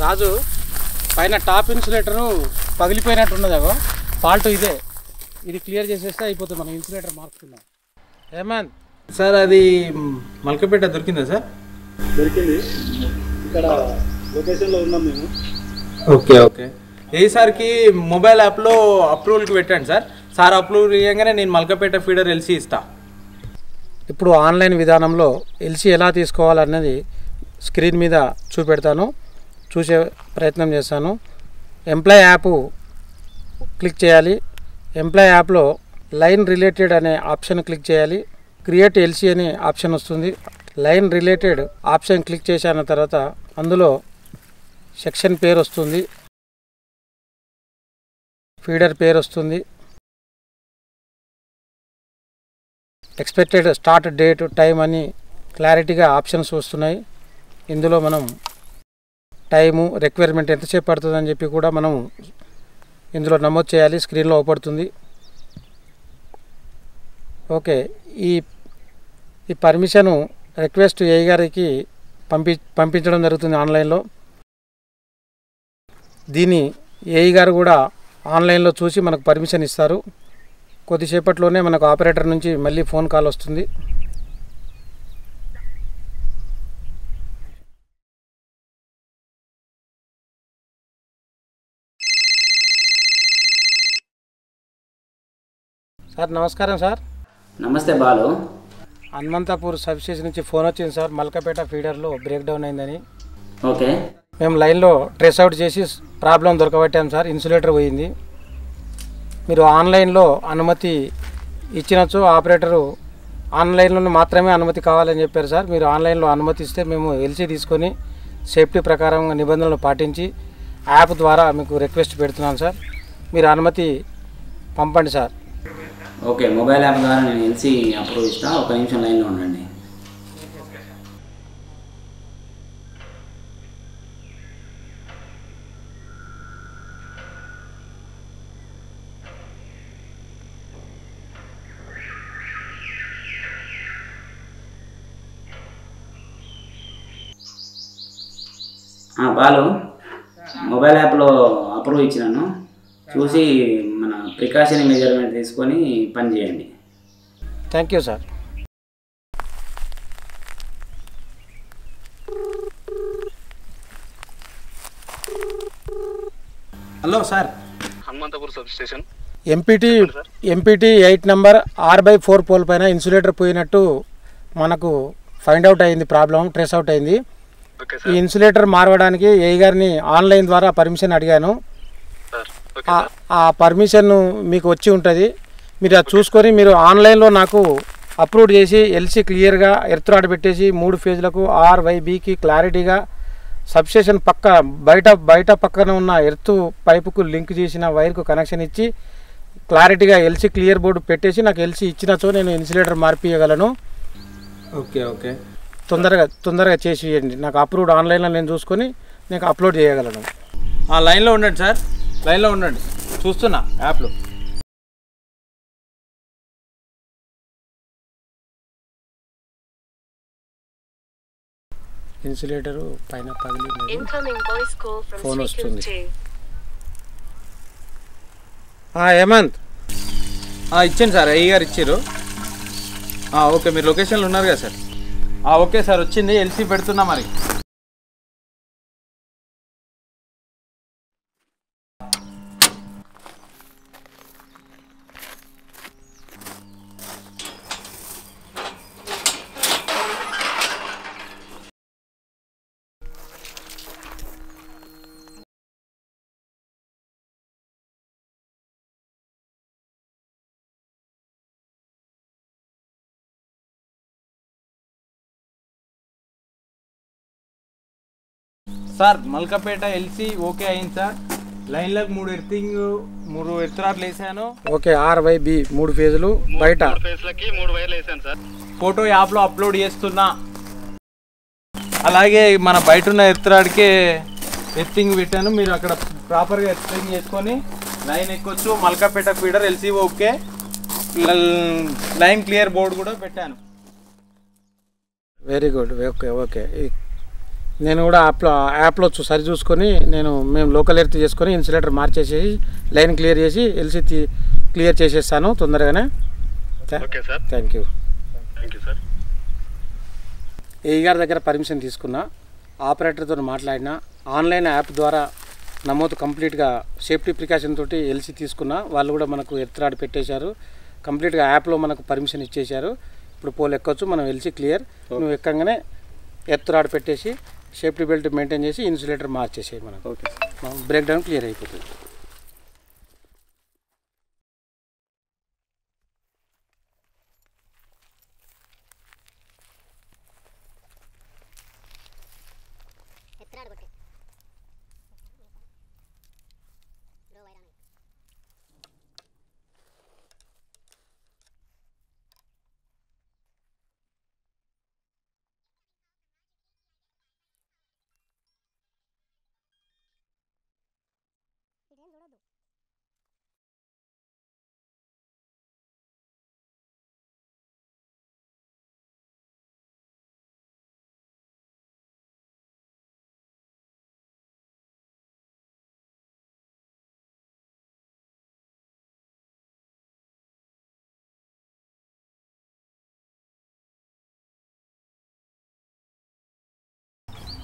రాజు పైన టాప్ ఇన్సులేటరు పగిలిపోయినట్టు ఉన్నదేమో, ఫాల్ట్ ఇదే. ఇది క్లియర్ చేసేస్తే అయిపోతుంది, మనం ఇన్సులేటర్ మార్చుకుందాం. హేమంత్ సార్, అది మల్కపేట దొరికిందా సార్? దొరికింది, ఇక్కడ లొకేషన్లో ఉన్నాం మేము. Okay okay. ఈసారికి మొబైల్ యాప్లో అప్రూవల్కి పెట్టండి సార్. సార్ అప్రూవల్ ఇవ్వగానే నేను మల్కపేట ఫీడర్ ఎల్సీ ఇస్తా. ఇప్పుడు ఆన్లైన్ విధానంలో ఎల్సీ ఎలా తీసుకోవాలన్నది స్క్రీన్ మీద చూపెడతాను, చూసే ప్రయత్నం చేస్తాను. ఎంప్లాయ్ యాప్ క్లిక్ చేయాలి. ఎంప్లాయ్ యాప్లో లైన్ రిలేటెడ్ అనే ఆప్షన్ క్లిక్ చేయాలి. క్రియేట్ ఎల్సీ అనే ఆప్షన్ వస్తుంది. లైన్ రిలేటెడ్ ఆప్షన్ క్లిక్ చేసిన తర్వాత అందులో సెక్షన్ పేరు వస్తుంది, ఫీడర్ పేరు వస్తుంది, ఎక్స్పెక్టెడ్ స్టార్ట్ డేట్ టైం అని క్లారిటీగా ఆప్షన్స్ వస్తున్నాయి. ఇందులో మనం టైము, రిక్వైర్మెంట్ ఎంతసేపు పడుతుందని చెప్పి కూడా మనం ఇందులో నమోదు చేయాలి. స్క్రీన్లో అవపడుతుంది. ఓకే, ఈ పర్మిషను రిక్వెస్ట్ ఏఈ గారికి పంపించడం జరుగుతుంది ఆన్లైన్లో. దీన్ని ఏఈ గారు కూడా ఆన్లైన్లో చూసి మనకు పర్మిషన్ ఇస్తారు. కొద్దిసేపట్లోనే మనకు ఆపరేటర్ నుంచి మళ్ళీ ఫోన్ కాల్ వస్తుంది. సార్ నమస్కారం సార్. నమస్తే బాలు. హనుమంతాపూర్ సబ్ స్టేషన్ నుంచి ఫోన్ వచ్చింది సార్, మల్కపేట ఫీడర్లో బ్రేక్ డౌన్ అయిందని. ఓకే, మేము లైన్లో ట్రేస్ అవుట్ చేసి ప్రాబ్లం దొరకబట్టాం సార్. ఇన్సులేటర్ పోయింది. మీరు ఆన్లైన్లో అనుమతి ఇచ్చినచో ఆపరేటరు ఆన్లైన్లో మాత్రమే అనుమతి కావాలని చెప్పారు సార్. మీరు ఆన్లైన్లో అనుమతి ఇస్తే మేము ఎల్సీ తీసుకొని సేఫ్టీ ప్రకారం నిబంధనలు పాటించి యాప్ ద్వారా మీకు రిక్వెస్ట్ పెడుతున్నాను సార్. మీరు అనుమతి పంపండి సార్. ఓకే, మొబైల్ యాప్ ద్వారా నేను ఎల్సీ అప్రూవ్ ఇస్తాను. ఒక నిమిషం లైన్లో ఉండండి. బాలు, మొబైల్ యాప్లో అప్రూవ్ ఇచ్చినాను. చూసి మన ప్రికాషన్ మెజర్మెంట్ తీసుకొని పని చేయండి. Thank you sir. Hello sir, Hanumanthapur sub station. MPT 8 number 6/4 pole పైన ఇన్సులేటర్ పోయినట్టు మనకు ఫైండ్ అవుట్ అయింది. ప్రాబ్లం ట్రేస్ అవుట్ అయింది. ఈ ఇన్సులేటర్ మార్చడానికి ఏఈ గారిని ఆన్లైన్ ద్వారా పర్మిషన్ అడిగాను. ఆ పర్మిషన్ మీకు వచ్చి ఉంటుంది. మీరు అది చూసుకొని మీరు ఆన్లైన్లో నాకు అప్రూవ్ చేసి ఎల్సీ క్లియర్గా ఎర్త్ రాడ్ పెట్టేసి 3 ఫేజ్లకు ఆర్వైబీకి క్లారిటీగా సబ్స్టేషన్ బయట పక్కన ఉన్న ఎర్త్ పైపుకు లింక్ చేసిన వైర్కు కనెక్షన్ ఇచ్చి క్లారిటీగా ఎల్సీ క్లియర్ బోర్డు పెట్టేసి నాకు ఎల్సీ ఇచ్చినచో నేను ఇన్సులేటర్ మార్పియగలను. ఓకే ఓకే, తొందరగా చేసి ఇవ్వండి. నాకు అప్రూవ్డ్ ఆన్లైన్లో నేను చూసుకొని నేను అప్లోడ్ చేయగలను. లైన్లో ఉండండి సార్, లైన్లో ఉండండి, చూస్తున్నా యాప్లో. ఇన్సులేటరు పైన పగిలి ఫోన్ వస్తుంది. హేమంత్ ఇచ్చాను సార్, ఏఈ గారు ఇచ్చారు. ఓకే, మీరు లొకేషన్లో ఉన్నారు కదా సార్? ఓకే సార్, వచ్చింది. ఎల్సీ పెడుతున్నా మరి. సార్ మల్కపేట ఎల్సీ ఓకే అయింది సార్. లైన్లకు 3 ఎర్త్ వేసాను. ఓకే, ఆర్వైబి 3 ఫేజులు బయట 3 వైర్లు వేసాను సార్. ఫోటో యాప్లో అప్లోడ్ చేస్తున్నా. అలాగే మన బయట ఉన్న ఎర్త్రాడ్కే ఎర్తింగ్ పెట్టాను. మీరు అక్కడ ప్రాపర్గా ఎర్తింగ్ చేసుకొని లైన్ ఎక్కొచ్చు. Malkapet feeder LC okay, line clear board కూడా పెట్టాను. Very good. ఓకే ఓకే, నేను కూడా యాప్లో సరి చూసుకొని మేము లోకల్ ఎర్త్ చేసుకొని ఇన్సులేటర్ మార్చేసి లైన్ క్లియర్ చేసి ఎల్సీ క్లియర్ చేసేస్తాను తొందరగానే. Okay sir. Thank you sir. AE గారి దగ్గర పర్మిషన్ తీసుకున్నా, ఆపరేటర్తో మాట్లాడినా, ఆన్లైన్ యాప్ ద్వారా నమోదు కంప్లీట్గా సేఫ్టీ ప్రికాషన్ తోటి ఎల్సీ తీసుకున్నా. వాళ్ళు కూడా మనకు ఎర్త్ రాడ్ పెట్టేశారు, కంప్లీట్గా యాప్లో మనకు పర్మిషన్ ఇచ్చేశారు. ఇప్పుడు పోల్ ఎక్కొచ్చు, మనం ఎల్సీ క్లియర్. నువ్వు ఎక్కగానే ఎర్త్ రాడ్ పెట్టేసి సేఫ్టీ బెల్ట్ మెయింటైన్ చేసి ఇన్సులేటర్ మార్చేసేయి, మనకు బ్రేక్ డౌన్ క్లియర్ అయిపోతుంది.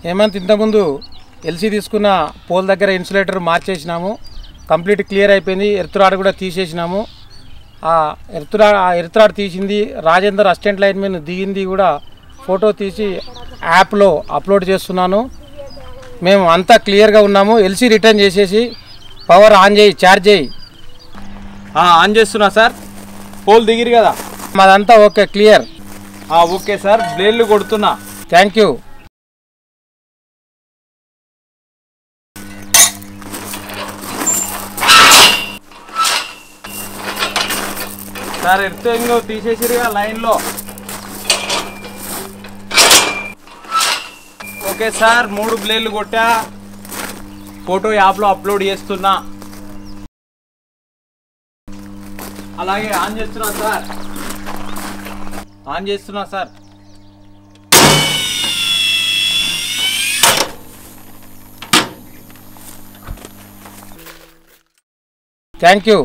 హేమంత్, ఇంతకుముందు ఎల్సీ తీసుకున్న పోల్ దగ్గర ఇన్సులేటర్ మార్చేసినాము, కంప్లీట్ క్లియర్ అయిపోయింది. ఎర్త్ రాడ్ కూడా తీసేసినాము. ఆ ఎర్త్ రాడ్ తీసింది రాజేందర్ అసిస్టెంట్ లైన్మెన్ దిగింది కూడా ఫోటో తీసి యాప్లో అప్లోడ్ చేస్తున్నాను. మేము అంతా క్లియర్గా ఉన్నాము. ఎల్సీ రిటర్న్ చేసేసి పవర్ ఆన్ చేయి, ఛార్జ్ చేయి. ఆన్ చేస్తున్నా సార్. పోల్ దిగిరు కదా, మాదంతా ఓకే, క్లియర్. ఓకే సార్, బ్లేడ్లు కొడుతున్నా. Thank you. సార్ ఎర్తింగ్ తీసేసిరుగా లైన్లో. ఓకే సార్, 3 బ్లేడ్లు కొట్టా, ఫోటో యాప్లో అప్లోడ్ చేస్తున్నా. అలాగే ఆన్ చేస్తున్నా సార్. Thank you.